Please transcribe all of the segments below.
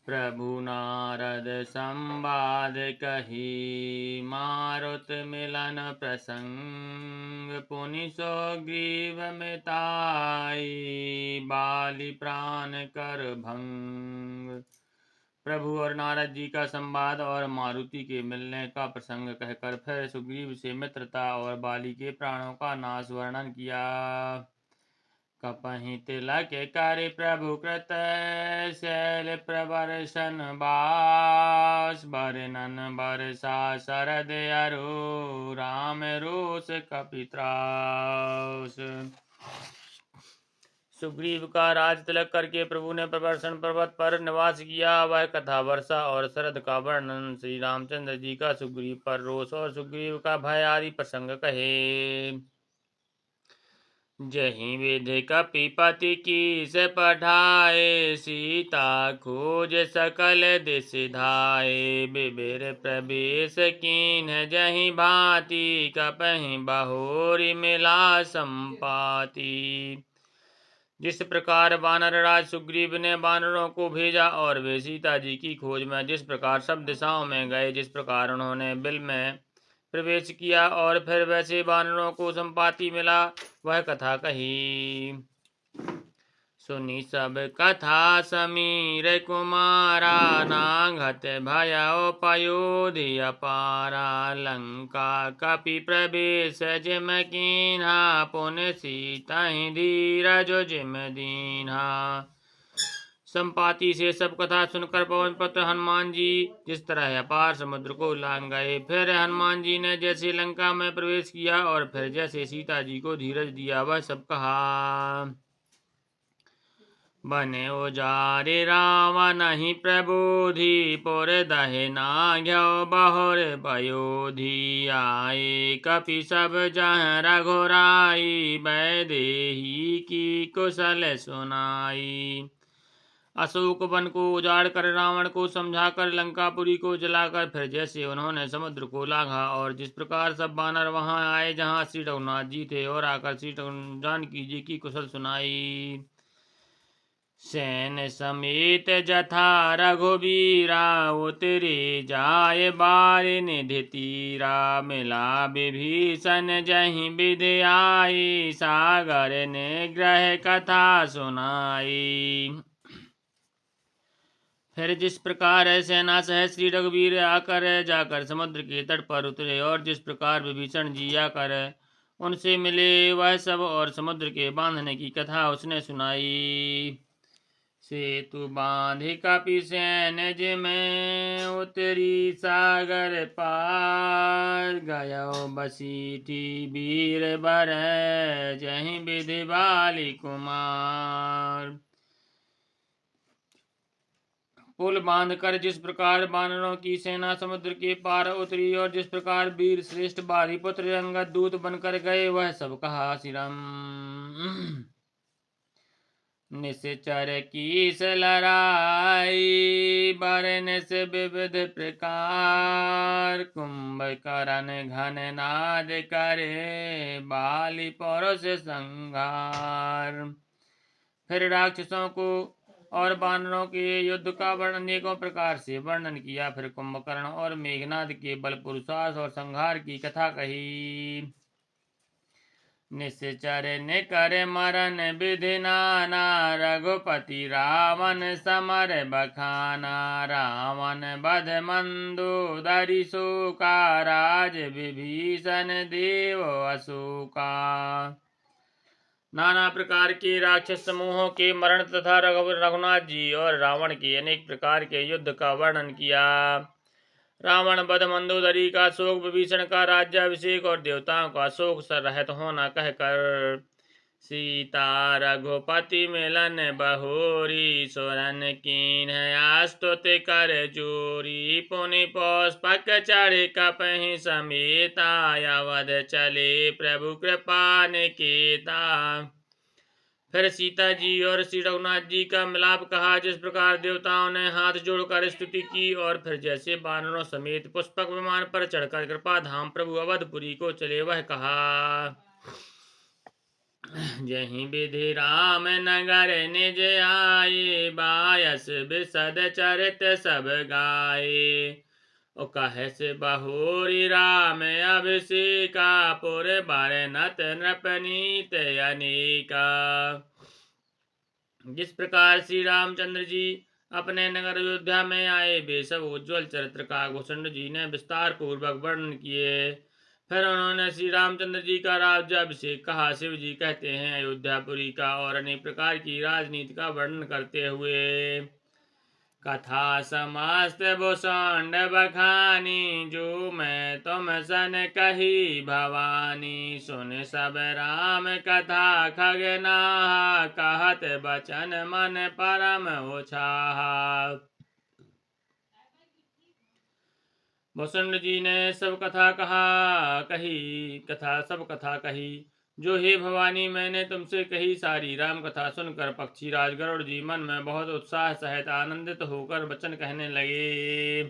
प्रभु नारद संवाद कही, मारुत मिलन प्रसंग। पुनि सो ग्रीव मिताई, बाली प्राण कर भंग। प्रभु और नारद जी का संवाद और मारुति के मिलने का प्रसंग कहकर फिर सुग्रीव से मित्रता और बाली के प्राणों का नाश वर्णन किया। कपहि तिलक कर प्रभु कृत, शैल प्रवर्षन बास। वर्णन वर्षा शरद अरु, राम रोष कपित्रास। सुग्रीव का राज तिलक करके प्रभु ने प्रवर्षण पर्वत पर निवास किया। वह कथा वर्षा और शरद का वर्णन, श्री रामचंद्र जी का सुग्रीव पर रोष और सुग्रीव का भय आदि प्रसंग कहे। जहि विधि कपिपति कीस पठाए, सीता खोज सकल दिश धाये। बिबिर प्रवेश कीन्ह जहि भांति, कपहि बहोरी मिला संपाति। जिस प्रकार वानर राज सुग्रीव ने वानरों को भेजा और वे सीता जी की खोज में जिस प्रकार सब दिशाओं में गए, जिस प्रकार उन्होंने बिल में प्रवेश किया और फिर वैसे वानरों को संपाति मिला, वह कथा कही। सुनी सब कथा समीर कुमारा, नांगत भयो पयोधि अपारा। लंका कपि प्रवेश जिम कीन्हा, पुनि सीतहि धीरज जिम दीन्हा। संपाति से सब कथा सुनकर पवन पुत्र हनुमान जी जिस तरह अपार समुद्र को लांग गए, फिर हनुमान जी ने जैसे लंका में प्रवेश किया और फिर जैसे सीता जी को धीरज दिया, वह सब कहा। बने उजारे रावण ही प्रबोधि, पुर दहे नाग्यो बहुर पयोधि। आए कपि सब जहाँ रघुराई, वैदेही की कुशल सुनाई। अशोक वन को उजाड़ कर रावण को समझाकर लंकापुरी को जलाकर फिर जैसे उन्होंने समुद्र को लांघा और जिस प्रकार सब बानर वहां आए जहां श्री रघुनाथ जी थे और आकर श्री जानकी जी की कुशल सुनाई। सैन समेत जथा रघुबीरा, उतरे जाय बारि निधि तीरा। मिला विभीषण जहीं विधि आई, सागर निग्रह कथा सुनाई। फिर जिस प्रकार सेना सहित श्री रघुवीर आकर जाकर समुद्र के तट पर उतरे और जिस प्रकार विभीषण जी आकर उनसे मिले, वह सब और समुद्र के बांधने की कथा उसने सुनाई। सेतु बांधि कपि सैन जिमें, उतरी सागर पार। गयो बसीठी वीर बर, जहीं विधि बाली कुमार। पुल बांधकर जिस प्रकार बानरों की सेना समुद्र के पार उतरी और जिस प्रकार वीर श्रेष्ठ बारी पुत्र अंगद दूत बनकर गए, वह सब कहा। श्री राम निश्चर कीस लड़ाई, बरनिस विविध प्रकार। कुंभकर्ण घन नाद करे, बाली पौरुष संहार। फिर राक्षसों को और बानरों के युद्ध का वर्णन अनेकों प्रकार से वर्णन किया। फिर कुंभकर्ण और मेघनाद के बल पुरुषार्थ और संहार की कथा कही। निश्चर निकर मरन विधि नाना, रघुपति रावण समर बखाना। रावण बध मंदोदरी शोका, राज विभीषण देव अशोका। नाना प्रकार के राक्षस समूहों के मरण तथा रघुनाथ जी और रावण के अनेक प्रकार के युद्ध का वर्णन किया। रावण बध मंदोदरी का शोक, विभीषण का राज्याभिषेक और देवताओं का शोक रहित होना कहकर। सीता रघुपति मिलन बहोरी, सुरन कीन्ह स्तुति कर जोरी। पुनि पुष्पक चढ़ कपहि समेता, अवध चले प्रभु कृपा निकेता। फिर सीता जी और श्री रघुनाथ जी का मिलाप कहा। जिस प्रकार देवताओं ने हाथ जोड़कर स्तुति की और फिर जैसे बानरों समेत पुष्पक विमान पर चढ़कर कृपा धाम प्रभु अवधपुरी को चले, वह कहा। जहीं विधि राम नगर निज आए, बायस बिसद चरित सब गाए। ओ कहे से बहुरी राम अभिषेका, पुर बर नत नृपनीत अनेका। जिस प्रकार श्री रामचंद्र जी अपने नगर अयोध्या में आए, वे सब उज्ज्वल चरित्र का भूषण जी ने विस्तार पूर्वक वर्णन किए। फिर उन्होंने श्री रामचंद्र जी का राज्याभिषेक कहा। शिव जी कहते हैं अयोध्यापुरी का और अनेक प्रकार की राजनीति का वर्णन करते हुए, कथा समस्त भूषण बखानी, जो मैं तुम सन कही भवानी। सुन सब राम कथा खगनाहा, कहत बचन मन परम उछाहा। भूषण जी ने सब कथा कही, जो हे भवानी मैंने तुमसे कही सारी राम कथा सुनकर पक्षी राज गरुड़ जी मन में बहुत उत्साह सहित आनंदित होकर वचन कहने लगे।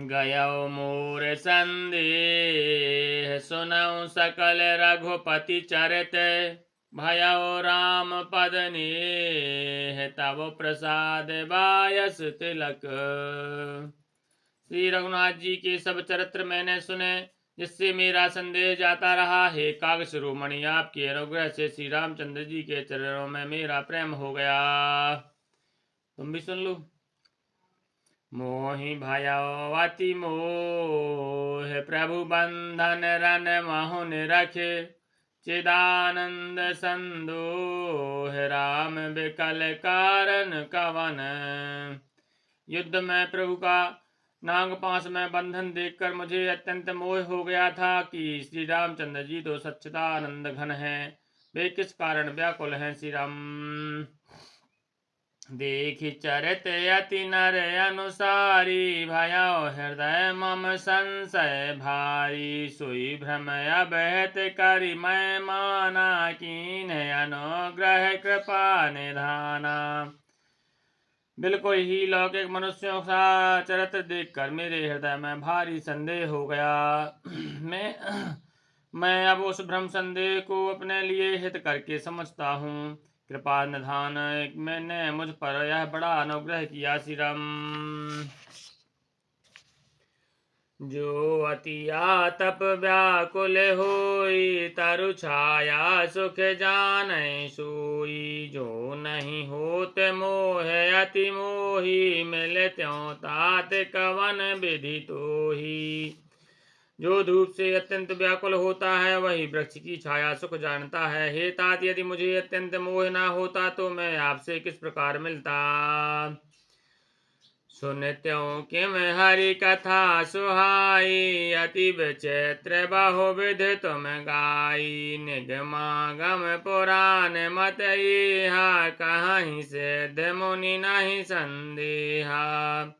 गयो मोर संदेह सुनऊ सकल रघुपति चरित, भयो राम पद नेह तब प्रसाद बायस तिलक। श्री रघुनाथ जी के सब चरित्र मैंने सुने, जिससे मेरा संदेह जाता रहा। हे काग शिरोमणि, आपके अनुग्रह से श्री रामचंद्र जी के चरणों में मेरा प्रेम हो गया। तुम भी सुन लो। मोहि भयो अति मोह, प्रभु बंधन रन महुन रखे, चिदानंद संदोह राम विकल कारण कवन। युद्ध में प्रभु का नाग पाश में बंधन देखकर मुझे अत्यंत मोह हो गया था कि श्री रामचंद्र जी तो सच्चिदानंद घन हैं, वे किस कारण व्याकुल हैं। श्री राम देखि चरित अति नर अनुसारी, भयो हृदय मम संशय भारी। सोई भ्रम अबहत करि मैं माना, कीन अनुग्रह कृपा निधाना। बिल्कुल ही लौकिक मनुष्यों का चरित्र देखकर मेरे हृदय में भारी संदेह हो गया। मैं अब उस भ्रम संदेह को अपने लिए हित करके समझता हूँ। कृपा निधान मैंने मुझ पर यह बड़ा अनुग्रह किया। श्री राम जो अति आतप व्याकुल होई, तरु छाया सुख जानै सोई। जो नहीं होत मोह अति मोही, मिले त्यों तात कवन विधि तोही। जो धूप से अत्यंत व्याकुल होता है, वही वृक्ष की छाया सुख जानता है। हे तात, यदि मुझे अत्यंत मोह ना होता तो मैं आपसे किस प्रकार मिलता। सुनत्यों किम हरि कथा सुहाई, अति विचित्र बहुविध तुम गाई। निगमागम पुराण मत इहा, कहीं सिद्ध मुनि नहीं संदेहा।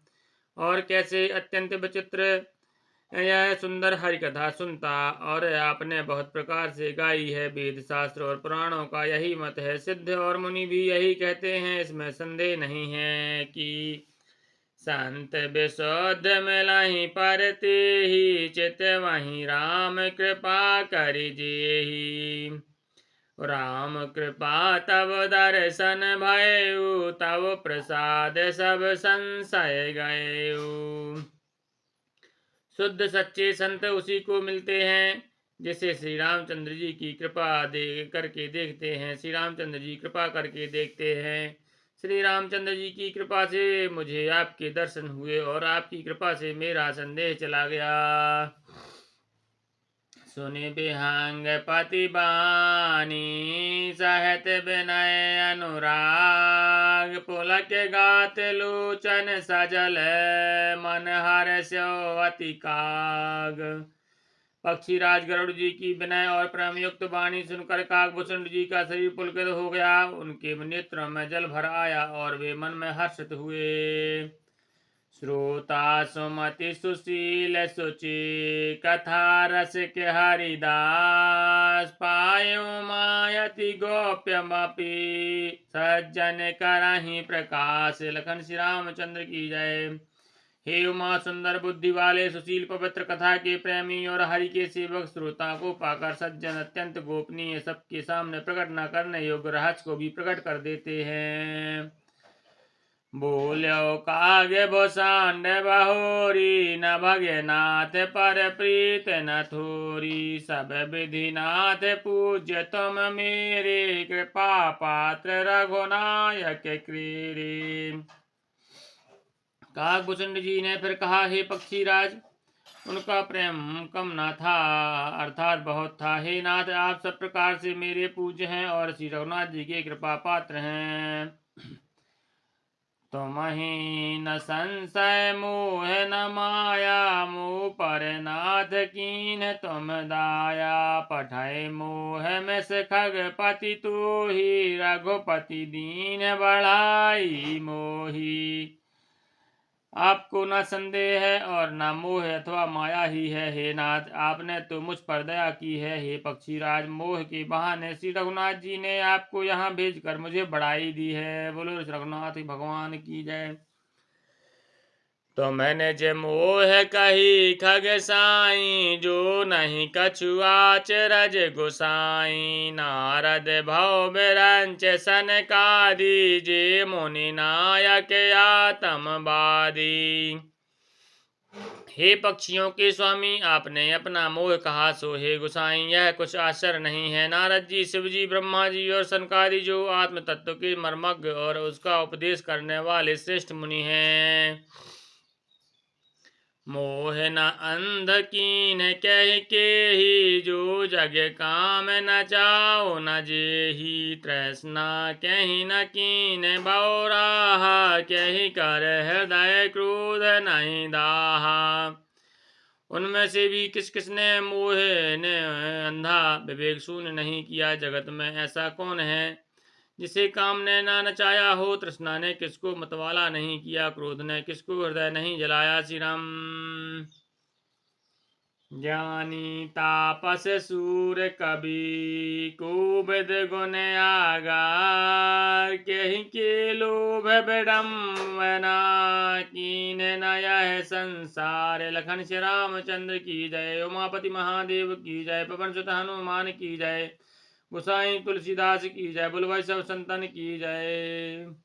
और कैसे अत्यंत विचित्र यह सुंदर हरि कथा सुनता, और आपने बहुत प्रकार से गाई है। वेद शास्त्र और पुराणों का यही मत है, सिद्ध और मुनि भी यही कहते हैं, इसमें संदेह नहीं है कि संत विशुद्ध मिलहि परते ही, चित वहीं राम कृपा करि जेहि। राम कृपा तब दर्शन भयउ, तब प्रसाद सब संशय गयउ। शुद्ध सच्चे संत उसी को मिलते हैं जिसे श्री रामचंद्र जी की कृपा करके देखते हैं। श्री रामचंद्र जी कृपा करके देखते हैं। श्री रामचंद्र जी की कृपा से मुझे आपके दर्शन हुए और आपकी कृपा से मेरा संदेह चला गया। सुनि बिहंग पति बानी, सहत विनय अनुराग। पुलक गात लोचन सजल, मन हर्षो अति काग। पक्षीराज गरुड़ जी की विनय और प्रेम युक्त वाणी सुनकर काकभूषण जी का शरीर पुलकित हो गया। उनके नेत्रों में जल भर आया और वे मन में हर्षित हुए। श्रोता सुमति सुशील सुचि, कथा रस के हरिदास। पायो मायति गोप्यमपि, सज्जन करहि प्रकाश। लखन श्री रामचंद्र की जय। हे उमा सुंदर बुद्धि वाले सुशील पवित्र कथा के प्रेमी और हरि के सेवक, श्रोता को पाकर सज्जन अत्यंत गोपनीय सबके सामने प्रकट न करने योग्य रहस्य को भी प्रकट कर देते हैं। बोल्यो कागे बोसांड बहोरी, न भगे नाथ पर प्रीत न थोरी। सब विधि नाथ पूज्य तुम मेरे, कृपा पात्र रघुनायक क्रीरे। काकभूषण जी ने फिर कहा, हे पक्षीराज, उनका प्रेम कम न था, अर्थात बहुत था। हे नाथ, आप सब प्रकार से मेरे पूज्य हैं और श्री रघुनाथ जी के कृपा पात्र हैं। तुम ही न संशय मोह न माया, मुँह पर नाथ कीन तुम दाया। पठाए मोह में से खगपति तू ही, रघुपति दीन बढ़ाई मोही। आपको न संदेह है और न मोह अथवा माया ही है। हे नाथ, आपने तो मुझ पर दया की है। हे पक्षीराज, मोह के बहाने श्री रघुनाथ जी ने आपको यहाँ भेजकर मुझे बढ़ाई दी है। बोलो रघुनाथ भगवान की जय। तो मैंने जे मोह कही खग साई, जो नहीं कछु आचरज गोसाई। नारद भव बिरंच सनकादि, जे मुनि नायक आतमवादी। हे पक्षियों के स्वामी, आपने अपना मोह कहा, सो हे गोसाई यह कुछ आश्चर्य नहीं है। नारद जी, शिव जी, ब्रह्मा जी और सनकादि जो आत्म तत्व के मर्मज्ञ और उसका उपदेश करने वाले श्रेष्ठ मुनि हैं। मोह न अंध कीन कह के ही, जो जग काम न चाओ न जेही। तृष्णा कहीं न कीन बौराहा, कहीं कर हृदय क्रोध नहीं दाहा। उनमें से भी किस किसने मोह ने अंधा विवेक शून्य नहीं किया। जगत में ऐसा कौन है जिसे काम ने ना नचाया हो। तृष्णा ने किसको मतवाला नहीं किया, क्रोध ने किसको हृदय नहीं जलाया। श्री राम। ज्ञानी तापस सूर कवि, को विद गुण आगार। कहीं के लोभ विडम्बना, कीन न यह संसार। लखन श्री रामचंद्र की जय। उमापति महादेव की जय। पवन सुत हनुमान की जय। गोसाई तुलसीदास की जय। बोलो भाई सब संतन की जय।